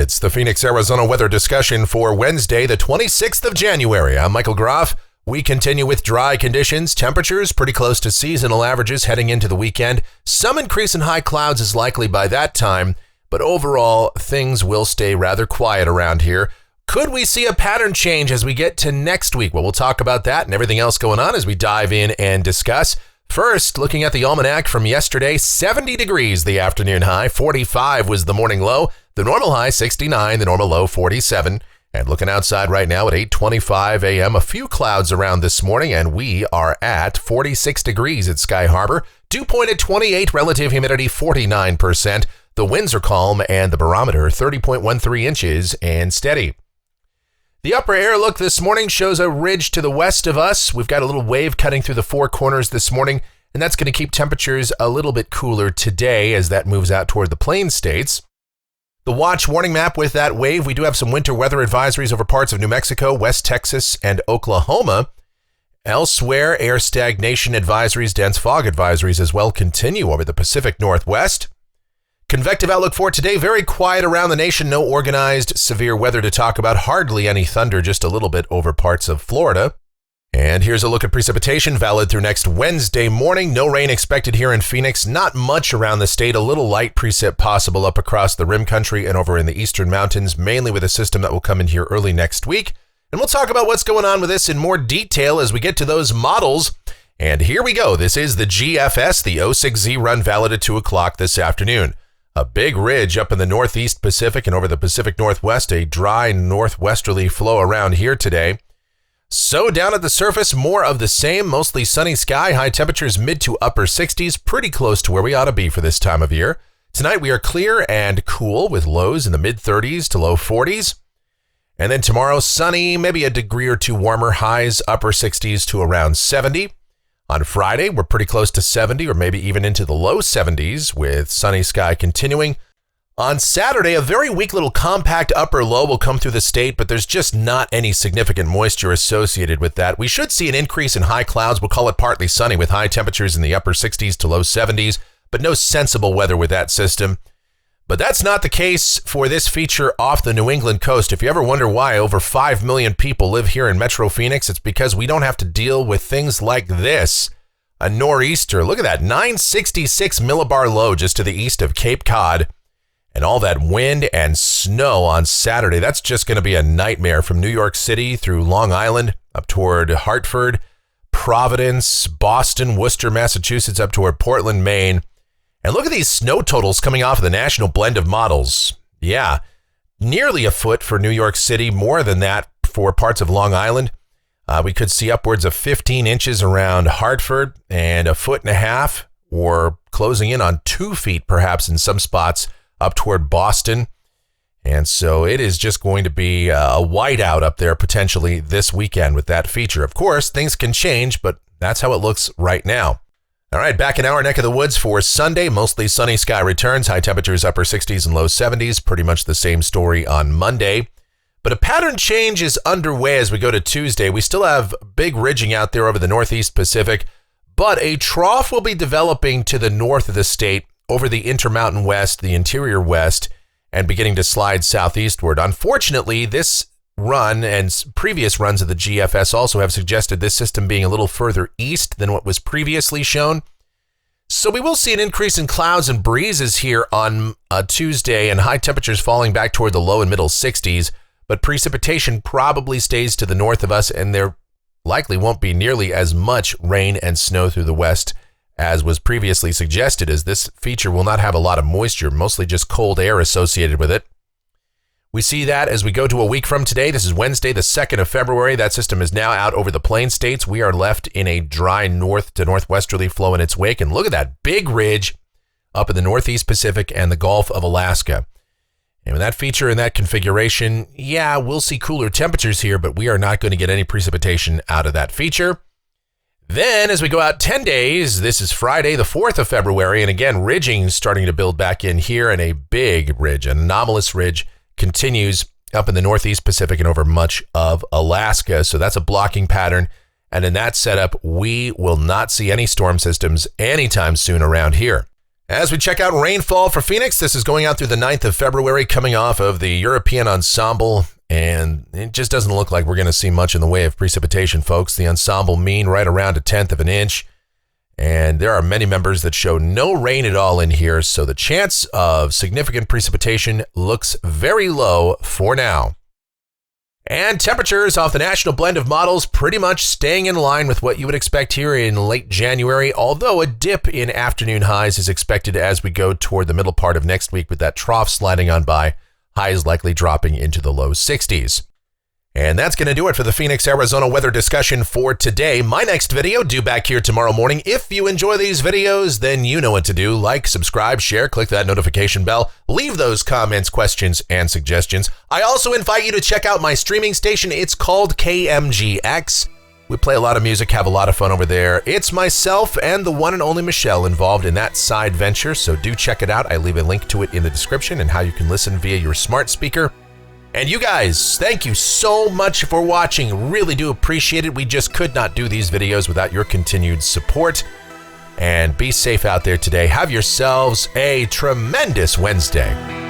It's the Phoenix, Arizona weather discussion for Wednesday, the 26th of January. I'm Michael Groff. We continue with dry conditions, temperatures pretty close to seasonal averages heading into the weekend. Some increase in high clouds is likely by that time, but overall, things will stay rather quiet around here. Could we see a pattern change as we get to next week? Well, we'll talk about that and everything else going on as we dive in and discuss. First, looking at the almanac from yesterday, 70 degrees the afternoon high, 45 was the morning low, the normal high 69, the normal low 47. And looking outside right now at 8:25 a.m., a few clouds around this morning, and we are at 46 degrees at Sky Harbor, dew point at 28, relative humidity 49%. The winds are calm and the barometer 30.13 inches and steady. The upper air look this morning shows a ridge to the west of us. We've got a little wave cutting through the four corners this morning, and that's going to keep temperatures a little bit cooler today as that moves out toward the plain states. The watch warning map with that wave, we do have some winter weather advisories over parts of New Mexico, West Texas, and Oklahoma. Elsewhere, air stagnation advisories, dense fog advisories as well continue over the Pacific Northwest. Convective outlook for today, very quiet around the nation. No organized severe weather to talk about. Hardly any thunder, just a little bit over parts of Florida. And here's a look at precipitation, valid through next Wednesday morning. No rain expected here in Phoenix. Not much around the state. A little light precip possible up across the rim country and over in the eastern mountains, mainly with a system that will come in here early next week. And we'll talk about what's going on with this in more detail as we get to those models. And here we go. This is the GFS, the 06Z run, valid at 2 o'clock this afternoon. A big ridge up in the northeast Pacific and over the Pacific Northwest, a dry northwesterly flow around here today. So down at the surface, more of the same, mostly sunny sky, high temperatures mid to upper 60s, pretty close to where we ought to be for this time of year. Tonight we are clear and cool with lows in the mid 30s to low 40s. And then tomorrow, sunny, maybe a degree or two warmer, highs upper 60s to around 70. On Friday, we're pretty close to 70 or maybe even into the low 70s with sunny sky continuing. On Saturday, a very weak little compact upper low will come through the state, but there's just not any significant moisture associated with that. We should see an increase in high clouds. We'll call it partly sunny with high temperatures in the upper 60s to low 70s, but no sensible weather with that system. But that's not the case for this feature off the New England coast. If you ever wonder why over 5 million people live here in Metro Phoenix, it's because we don't have to deal with things like this. A nor'easter, look at that, 966 millibar low just to the east of Cape Cod. And all that wind and snow on Saturday, that's just going to be a nightmare from New York City through Long Island, up toward Hartford, Providence, Boston, Worcester, Massachusetts, up toward Portland, Maine. And look at these snow totals coming off of the national blend of models. Yeah, nearly a foot for New York City, more than that for parts of Long Island. We could see upwards of 15 inches around Hartford and a foot and a half or closing in on 2 feet perhaps in some spots up toward Boston. And so it is just going to be a whiteout up there potentially this weekend with that feature. Of course, things can change, but that's how it looks right now. All right, back in our neck of the woods for Sunday, mostly sunny sky returns, high temperatures upper 60s and low 70s, pretty much the same story on Monday. But a pattern change is underway as we go to Tuesday. We still have big ridging out there over the northeast Pacific, but a trough will be developing to the north of the state over the intermountain west, the interior west, and beginning to slide southeastward. Unfortunately, this run and previous runs of the GFS also have suggested this system being a little further east than what was previously shown. So we will see an increase in clouds and breezes here on Tuesday and high temperatures falling back toward the low and middle 60s, but precipitation probably stays to the north of us and there likely won't be nearly as much rain and snow through the west as was previously suggested, as this feature will not have a lot of moisture, mostly just cold air associated with it. We see that as we go to a week from today. This is Wednesday, the 2nd of February. That system is now out over the plain states. We are left in a dry north to northwesterly flow in its wake. And look at that big ridge up in the northeast Pacific and the Gulf of Alaska. And with that feature and that configuration, yeah, we'll see cooler temperatures here, but we are not going to get any precipitation out of that feature. Then as we go out 10 days, this is Friday, the 4th of February. And again, ridging starting to build back in here, and a big ridge, an anomalous ridge, continues up in the northeast Pacific and over much of Alaska. So that's a blocking pattern. And in that setup, we will not see any storm systems anytime soon around here. As we check out rainfall for Phoenix, this is going out through the 9th of February, coming off of the European ensemble, and it just doesn't look like we're going to see much in the way of precipitation, folks. The ensemble mean right around 1/10 of an inch, and there are many members that show no rain at all in here, so the chance of significant precipitation looks very low for now. And temperatures off the national blend of models pretty much staying in line with what you would expect here in late January, although a dip in afternoon highs is expected as we go toward the middle part of next week with that trough sliding on by, highs likely dropping into the low 60s. And that's going to do it for the Phoenix, Arizona weather discussion for today. My next video due back here tomorrow morning. If you enjoy these videos, then you know what to do. Like, subscribe, share, click that notification bell. Leave those comments, questions, and suggestions. I also invite you to check out my streaming station. It's called KMGX. We play a lot of music, have a lot of fun over there. It's myself and the one and only Michelle involved in that side venture, so do check it out. I leave a link to it in the description and how you can listen via your smart speaker. And you guys, thank you so much for watching. Really do appreciate it. We just could not do these videos without your continued support. And be safe out there today. Have yourselves a tremendous Wednesday.